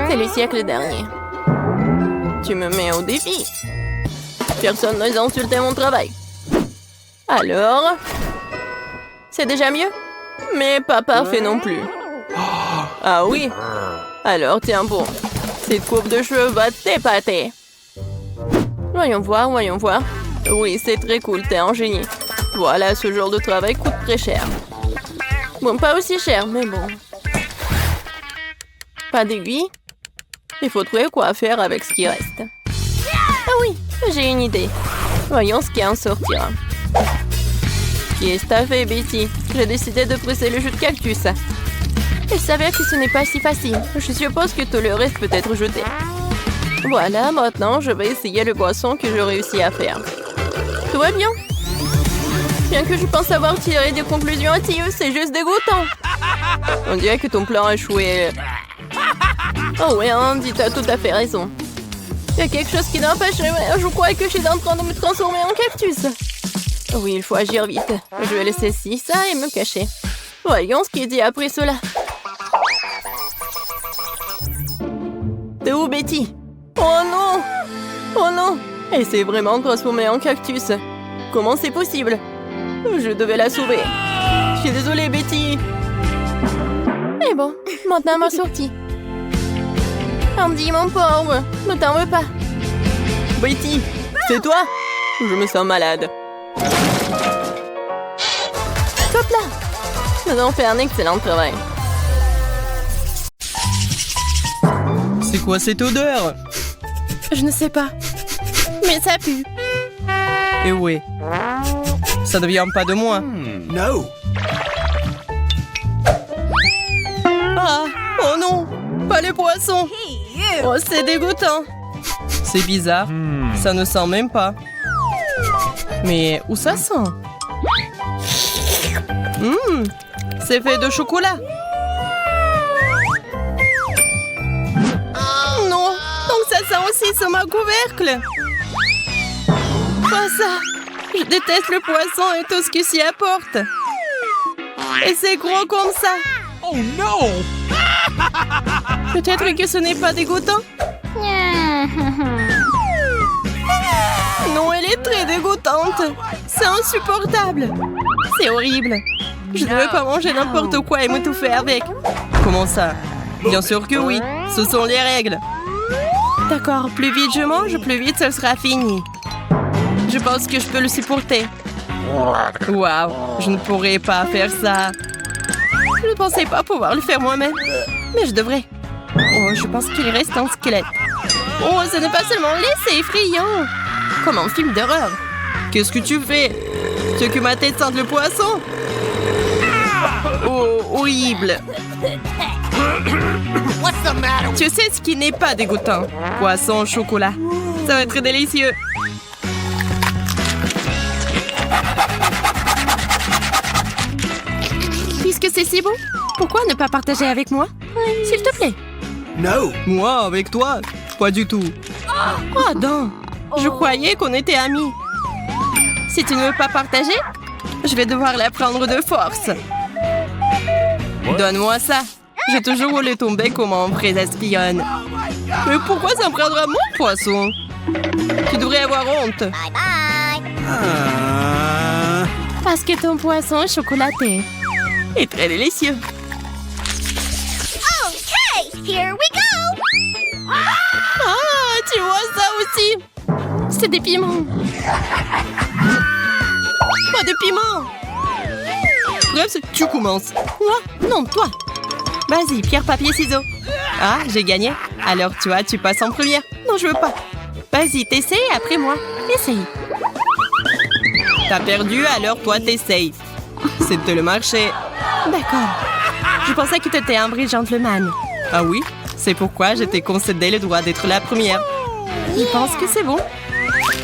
C'est le siècle dernier.
Tu me mets au défi. Personne n'ose insulter mon travail. Alors? C'est déjà mieux? Mais pas parfait non plus. Ah oui? Alors tiens bon. Cette coupe de cheveux va t'épater. Voyons voir, voyons voir. Oui, c'est très cool, t'es un génie. Voilà, ce genre de travail coûte très cher.
Bon, pas aussi cher, mais bon.
Pas d'aiguille? Il faut trouver quoi faire avec ce qui reste.
Ah oui, j'ai une idée.
Voyons ce qui en sortira. Qu'est-ce que t'as fait, Betty? J'ai décidé de presser le jus de cactus.
Il s'avère que ce n'est pas si facile.
Je suppose que tout le reste peut être jeté. Voilà, maintenant je vais essayer le boisson que je réussis à faire.
Tout va bien. Bien que je pense avoir tiré des conclusions hâtives, c'est juste dégoûtant.
On dirait que ton plan a échoué.
Oh ouais, Andy, t'as tout à fait raison. Il y a quelque chose qui n'empêche. Je crois que je suis en train de me transformer en cactus. Oui, il faut agir vite. Je vais laisser ci, ça et me cacher. Voyons ce qu'il dit après cela. T'es où, Betty? Oh non! Oh non! Elle s'est vraiment transformée en cactus. Comment c'est possible? Je devais la sauver. Je suis désolée, Betty. Mais bon, maintenant ma sortie. Andy, mon pauvre, ne t'en veux pas.
Betty, c'est toi? Je me sens malade.
Hop là! Nous avons fait un excellent travail.
C'est quoi cette odeur?
Je ne sais pas. Mais ça pue.
Eh ouais. Ça ne vient pas de moi.
No.
Ah! Oh non! Pas le poisson! Oh, c'est dégoûtant! C'est bizarre. Ça ne sent même pas. Mais où ça sent? C'est fait de chocolat. Non! Donc ça sent aussi sur ma couvercle. Pas ça! Je déteste le poisson et tout ce qui s'y apporte. Et c'est gros comme ça.
Oh no!
Peut-être que ce n'est pas dégoûtant. Non, elle est très dégoûtante. C'est insupportable. C'est horrible. Je ne veux pas manger n'importe quoi et m'étouffer avec. Comment ça? Bien sûr que oui. Ce sont les règles. D'accord, plus vite je mange, plus vite ce sera fini. Je pense que je peux le supporter. Waouh, je ne pourrais pas faire ça. Je ne pensais pas pouvoir le faire moi-même. Mais je devrais. Oh, je pense qu'il reste un squelette. Oh, ce n'est pas seulement laid, c'est effrayant. Comme un film d'horreur. Qu'est-ce que tu fais? Tu veux que ma tête sente le poisson? Oh, horrible.
What's the matter?
Tu sais ce qui n'est pas dégoûtant? Poisson au chocolat. Ça va être délicieux. Puisque c'est si bon, pourquoi ne pas partager avec moi? S'il te plaît.
No.
Moi, avec toi? Pas du tout. Oh, Adam, je croyais qu'on était amis. Si tu ne veux pas partager, je vais devoir la prendre de force. Donne-moi ça. J'ai toujours roulé ton bec comme un vrai espionne. Mais pourquoi ça me prendra mon poisson? Tu devrais avoir honte. Parce que ton poisson chocolaté est très délicieux.
Here we go!
Ah, tu vois ça aussi? C'est des piments. Pas de piments. Bref, tu commences. Moi? Non, toi. Vas-y, pierre, papier, ciseaux. Ah, j'ai gagné. Alors, tu passes en première. Non, je veux pas. Vas-y, t'essayes après moi. Essaye. T'as perdu, alors toi, t'essayes. C'était le marché. D'accord. Je pensais que t'étais un vrai gentleman. Ah oui? C'est pourquoi je t'ai concédé le droit d'être la première. Je pense que c'est bon.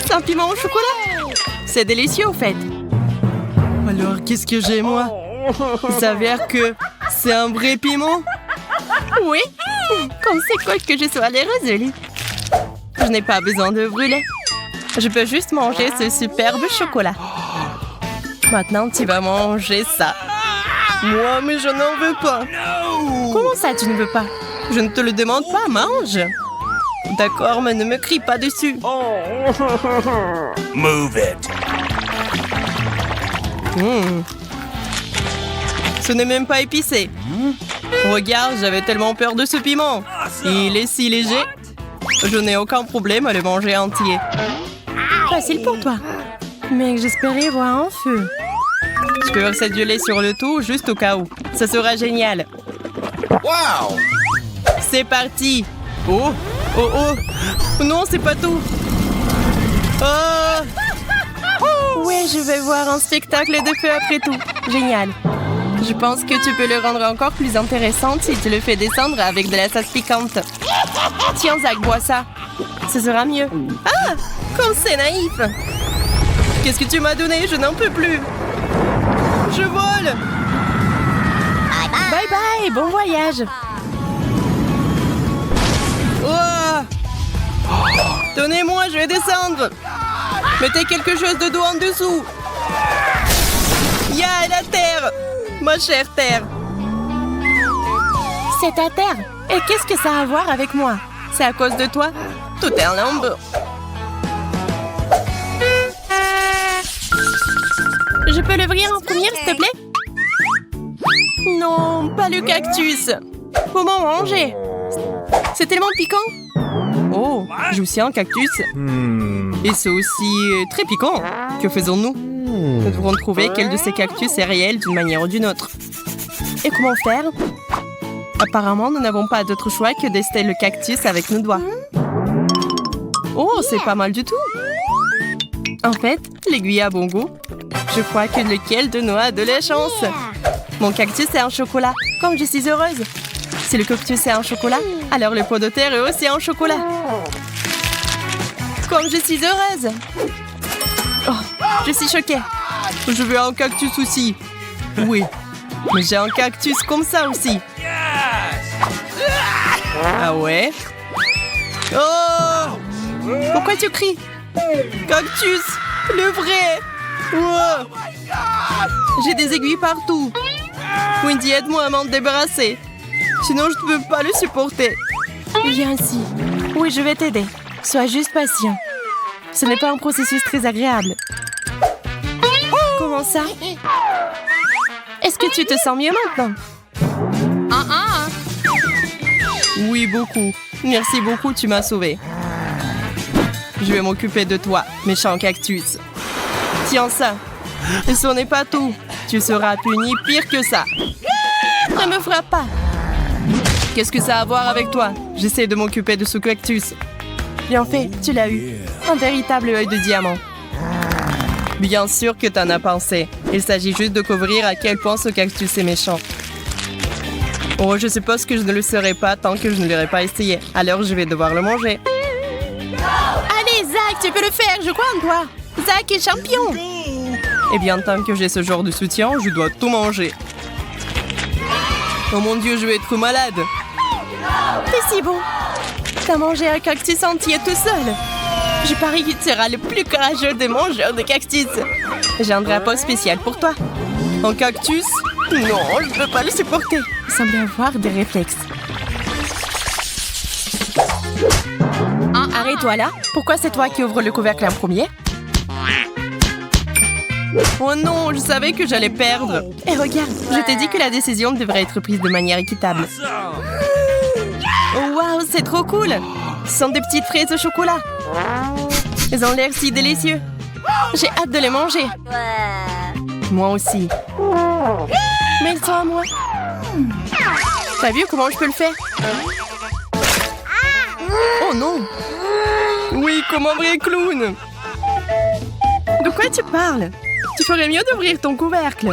C'est un piment au chocolat. C'est délicieux, au fait. Alors, qu'est-ce que j'ai, moi? Il s'avère que c'est un vrai piment. Oui. Comme c'est cool que je sois les résolue. Je n'ai pas besoin de brûler. Je peux juste manger ce superbe chocolat. Maintenant, tu vas manger ça. Moi, mais je n'en veux pas. Comment ça, tu ne veux pas? Je ne te le demande pas, mange. D'accord, mais ne me crie pas dessus.
Move it.
Ce n'est même pas épicé. Regarde, j'avais tellement peur de ce piment. Il est si léger. Je n'ai aucun problème à le manger entier. Facile pour toi. Mais j'espérais voir un feu. Je peux verser du lait sur le tout, juste au cas où. Ça sera génial.
Wow.
C'est parti. Oh, oh, oh. Non, c'est pas tout. Oh. Ouais, je vais voir un spectacle de feu après tout. Génial. Je pense que tu peux le rendre encore plus intéressant si tu le fais descendre avec de la sauce piquante. Tiens, Zach, bois ça. Ce sera mieux. Ah, comme c'est naïf. Qu'est-ce que tu m'as donné? Je n'en peux plus. Je vole. Bye bye, bon voyage. Oh. je vais descendre. Mettez quelque chose de doux en dessous. Ya, la terre. Ma chère terre.
C'est ta terre. Et qu'est-ce que ça a à voir avec moi?
C'est à cause de toi. Tout est en lambeaux.
Je peux l'ouvrir en première, s'il te plaît?
Non, pas le cactus.
Comment manger?
C'est tellement piquant. Oh, j'ai aussi un cactus. Et c'est aussi très piquant. Que faisons-nous? Nous devrons trouver quel de ces cactus est réel d'une manière ou d'une autre.
Et comment faire?
Apparemment, nous n'avons pas d'autre choix que d'ester le cactus avec nos doigts. Oh, c'est pas mal du tout. En fait, l'aiguille a bon goût. Je crois que lequel de nous a de la chance. Mon cactus est en chocolat. Comme je suis heureuse. Si le cactus est en chocolat, alors le pot de terre est aussi en chocolat. Comme je suis heureuse. Oh, je suis choquée. Je veux un cactus aussi. Oui, mais j'ai un cactus comme ça aussi. Ah ouais? Oh! Pourquoi tu cries? Cactus! Le vrai! Wow. J'ai des aiguilles partout. Wendy, aide-moi à m'en débarrasser. Sinon, je ne peux pas le supporter.
Viens ici. Oui, je vais t'aider. Sois juste patient. Ce n'est pas un processus très agréable.
Comment ça?
Est-ce que tu te sens mieux maintenant?
Oui, beaucoup. Merci beaucoup, tu m'as sauvée. Je vais m'occuper de toi, méchant cactus. Tiens ça. Et ce n'est pas tout. Tu seras puni pire que ça.
Ne me frappe pas.
Qu'est-ce que ça a à voir avec toi? J'essaie de m'occuper de ce cactus.
Bien fait, tu l'as eu.
Un véritable œil de diamant. Bien sûr que t'en as pensé. Il s'agit juste de couvrir à quel point ce cactus est méchant. Oh, je suppose que je ne le serai pas tant que je ne l'aurai pas essayé. Alors je vais devoir le manger.
Allez, Zach, tu peux le faire, je crois en toi. Zach est champion.
Eh bien, tant que j'ai ce genre de soutien, je dois tout manger. Oh mon Dieu, je vais être malade.
T'es si bon. T'as mangé un cactus entier tout seul.
Je parie que tu seras le plus courageux des mangeurs de cactus. J'ai un drapeau spécial pour toi. Un cactus? Non, je ne peux pas le supporter.
Il semble avoir des réflexes. Arrête-toi là. Pourquoi c'est toi qui ouvre le couvercle en premier?
Oh non, je savais que j'allais perdre.
Et regarde,
Je t'ai dit que la décision devrait être prise de manière équitable. Oh waouh, c'est trop cool. Ce sont des petites fraises au chocolat. Elles ont l'air si délicieux. J'ai hâte de les manger. Moi aussi.
mais ils sont à moi.
T'as vu comment je peux le faire? Oh non! Oui, comme un vrai clown! De quoi tu parles? Tu ferais mieux d'ouvrir ton couvercle.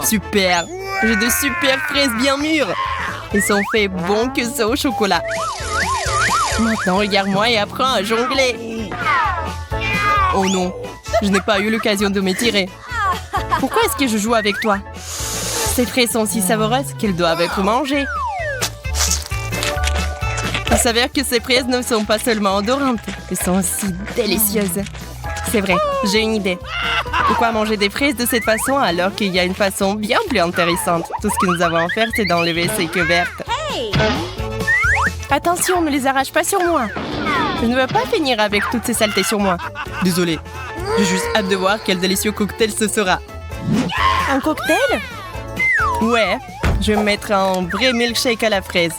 Super! J'ai de super fraises bien mûres. Ils sont faits bons que ça au chocolat. Maintenant, regarde-moi et apprends à jongler. Oh non, je n'ai pas eu l'occasion de m'étirer. Pourquoi est-ce que je joue avec toi? Ces fraises sont si savoureuses qu'elles doivent être mangées. Il s'avère que ces fraises ne sont pas seulement odorantes, elles sont aussi délicieuses. C'est vrai, j'ai une idée. Pourquoi manger des fraises de cette façon alors qu'il y a une façon bien plus intéressante? Tout ce que nous avons à faire, c'est d'enlever ces queues vertes.
Attention, ne les arrache pas sur moi.
Je ne veux pas finir avec toutes ces saletés sur moi. Désolée, j'ai juste hâte de voir quel délicieux cocktail ce sera.
Un cocktail?
Ouais, je vais me mettre un vrai milkshake à la fraise.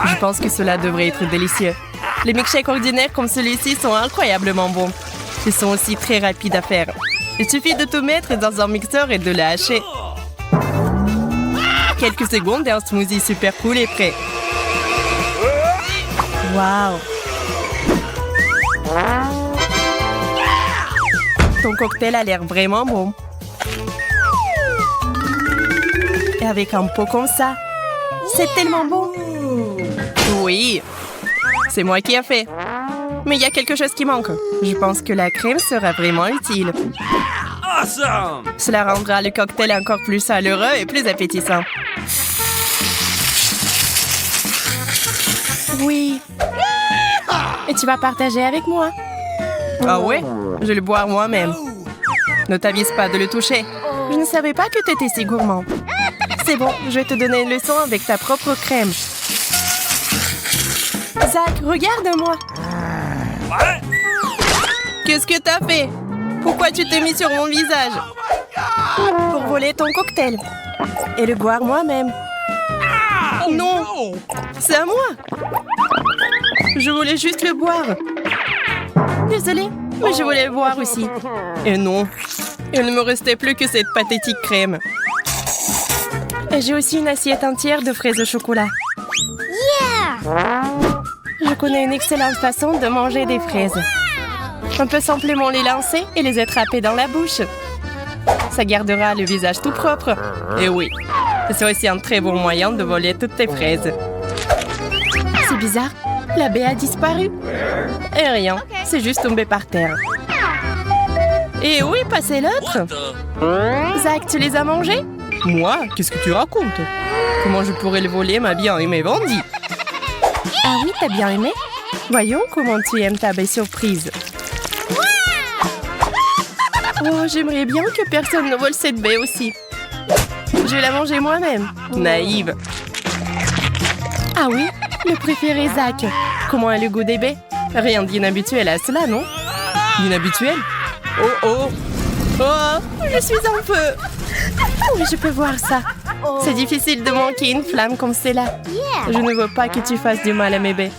Je pense que cela devrait être délicieux. Les milkshakes ordinaires comme celui-ci sont incroyablement bons. Ils sont aussi très rapides à faire. Il suffit de tout mettre dans un mixeur et de le hacher. Quelques secondes et un smoothie super cool est prêt. Waouh! Ton cocktail a l'air vraiment bon. Et avec un pot comme ça, c'est tellement bon. Oui, c'est moi qui ai fait. Mais il y a quelque chose qui manque. Je pense que la crème sera vraiment utile. Cela rendra le cocktail encore plus chaleureux et plus appétissant.
Oui. et tu vas partager avec moi.
Ah ouais? Je vais le boire moi-même. Ne t'avise pas de le toucher.
Je ne savais pas que tu étais si gourmand. C'est bon, je vais te donner une leçon avec ta propre crème. Zach, regarde-moi.
Qu'est-ce que t'as fait? Pourquoi tu t'es mis sur mon visage?
Pour voler ton cocktail. Et le boire moi-même.
Non! C'est à moi! Je voulais juste le boire.
Désolée, mais je voulais le boire aussi.
Et non, il ne me restait plus que cette pathétique crème.
Et j'ai aussi une assiette entière de fraises au chocolat. Je connais une excellente façon de manger des fraises. On peut simplement les lancer et les attraper dans la bouche. Ça gardera le visage tout propre.
Et oui, c'est aussi un très bon moyen de voler toutes tes fraises.
C'est bizarre, la baie a disparu.
Et rien, c'est juste tombé par terre.
Et où est passé l'autre? Zach, tu les as mangés?
Moi? Qu'est-ce que tu racontes? Comment je pourrais le voler, ma bien-aimée Wendy?
Ah oui, t'as bien aimé? Voyons comment tu aimes ta baie surprise. Oh, j'aimerais bien que personne ne vole cette baie aussi. Je vais la manger moi-même.
Naïve.
Ah oui, le préféré Zach. Comment est le goût des baies?
Rien d'inhabituel à cela, non? D'inhabituel? Oh oh! Oh!
Je suis en feu. Oui, je peux voir ça. C'est difficile de manquer une flamme comme celle-là.
Je ne veux pas que tu fasses du mal à mes baies.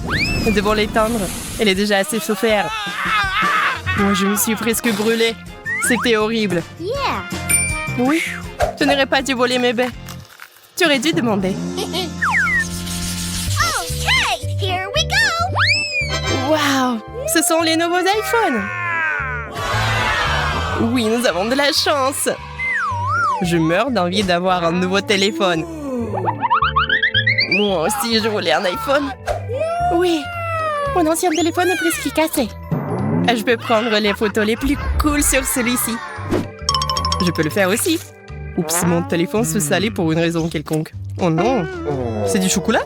Nous devons l'éteindre. Elle est déjà assez soufferte. Moi, je me suis presque brûlée. C'était horrible. Oui, je n'aurais pas dû voler mes baies.
Tu aurais dû demander.
Okay, here we go.
Waouh, ce sont les nouveaux iPhones.
Oui, nous avons de la chance. Je meurs d'envie d'avoir un nouveau téléphone. Moi aussi, je voulais un iPhone.
Oui, mon ancien téléphone est presque cassé.
Je peux prendre les photos les plus cool sur celui-ci. Je peux le faire aussi. Oups, mon téléphone se salit pour une raison quelconque. Oh non, c'est du chocolat?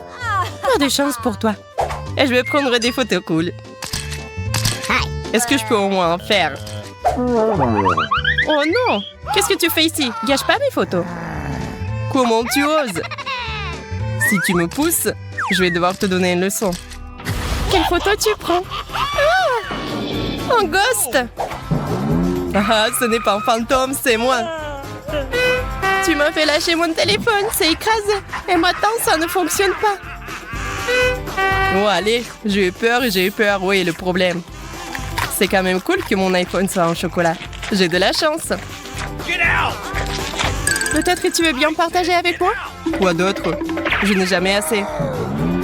Pas de chance pour toi.
Et je vais prendre des photos cool. Est-ce que je peux au moins en faire? Oh non!
Qu'est-ce que tu fais ici? Gâche pas mes photos.
Comment tu oses? Si tu me pousses, je vais devoir te donner une leçon.
Quelle photo tu prends?
Un ghost! Ah, ce n'est pas un fantôme, c'est moi.
Tu m'as fait lâcher mon téléphone, c'est écrasé. Et maintenant, ça ne fonctionne pas.
Oh, allez, j'ai eu peur, oui, le problème. C'est quand même cool que mon iPhone soit en chocolat. J'ai de la chance.
Peut-être que tu veux bien partager avec moi?
Quoi d'autre? Je n'ai jamais assez.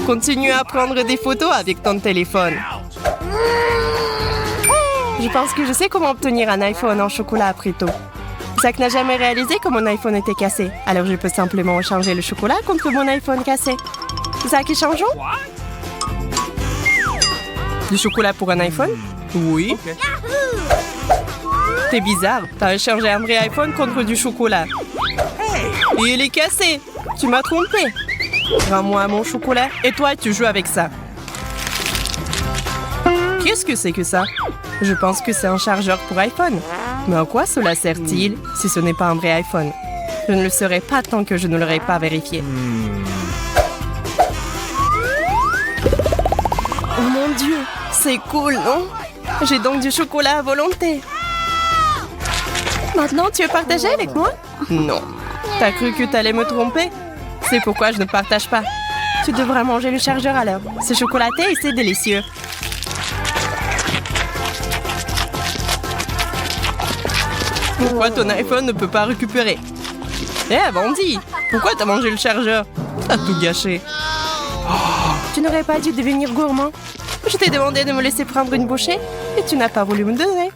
Continue à prendre des photos avec ton téléphone.
Je pense que je sais comment obtenir un iPhone en chocolat après tout. Zach n'a jamais réalisé que mon iPhone était cassé. Alors je peux simplement échanger le chocolat contre mon iPhone cassé. Zach, échangeons?
Du chocolat pour un iPhone? Oui. T'es bizarre. T'as échangé un vrai iPhone contre du chocolat. Et il est cassé. Tu m'as trompé. Rends-moi mon chocolat et toi, tu joues avec ça. Qu'est-ce que c'est que ça? Je pense que c'est un chargeur pour iPhone. Mais à quoi cela sert-il si ce n'est pas un vrai iPhone? Je ne le saurais pas tant que je ne l'aurais pas vérifié.
Oh mon Dieu, c'est cool, non? J'ai donc du chocolat à volonté. Maintenant, tu veux partager avec moi?
Non. T'as cru que t'allais me tromper? C'est pourquoi je ne partage pas.
Tu devrais manger le chargeur alors. C'est chocolaté et c'est délicieux.
Pourquoi ton iPhone ne peut pas récupérer? Eh, Wendy, pourquoi t'as mangé le chargeur? T'as tout gâché.
Tu n'aurais pas dû devenir gourmand. Je t'ai demandé de me laisser prendre une bouchée et tu n'as pas voulu me donner.